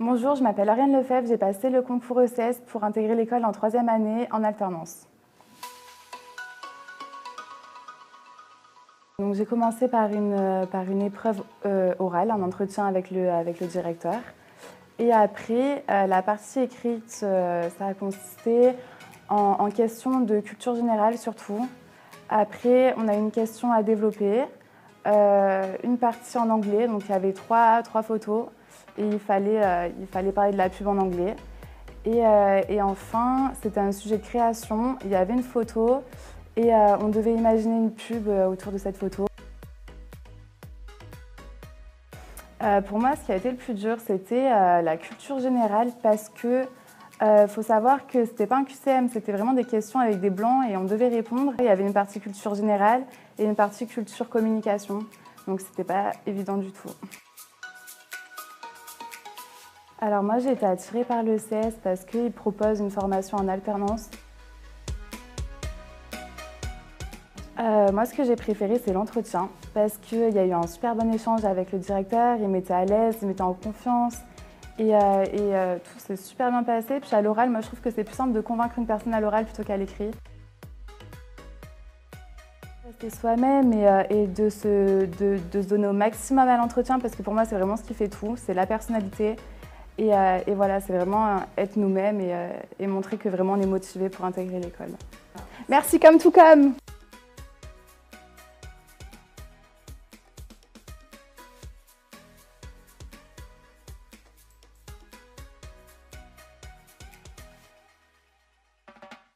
Bonjour, je m'appelle Ariane Lefebvre, j'ai passé le concours ECS pour intégrer l'école en 3e année en alternance. J'ai commencé par une épreuve orale, un entretien avec le directeur. Et après, la partie écrite, ça a consisté en questions de culture générale surtout. Après, on a une question à développer, une partie en anglais, donc il y avait trois photos et il fallait parler de la pub en anglais. Et enfin, c'était un sujet de création, il y avait une photo et on devait imaginer une pub autour de cette photo. Pour moi, ce qui a été le plus dur, c'était la culture générale parce que faut savoir que c'était pas un QCM, c'était vraiment des questions avec des blancs et on devait répondre. Il y avait une partie culture générale et une partie culture communication, donc c'était pas évident du tout. Alors moi, j'ai été attirée par l'ECS parce qu'il propose une formation en alternance. Moi, ce que j'ai préféré, c'est l'entretien parce qu'il y a eu un super bon échange avec le directeur, il m'était à l'aise, il m'était en confiance et tout s'est super bien passé. Puis à l'oral, moi, je trouve que c'est plus simple de convaincre une personne à l'oral plutôt qu'à l'écrit. Rester soi-même et de se donner au maximum à l'entretien parce que pour moi, c'est vraiment ce qui fait tout, c'est la personnalité. Et voilà, c'est vraiment être nous-mêmes et montrer que vraiment on est motivé pour intégrer l'école. Merci comme tout comme!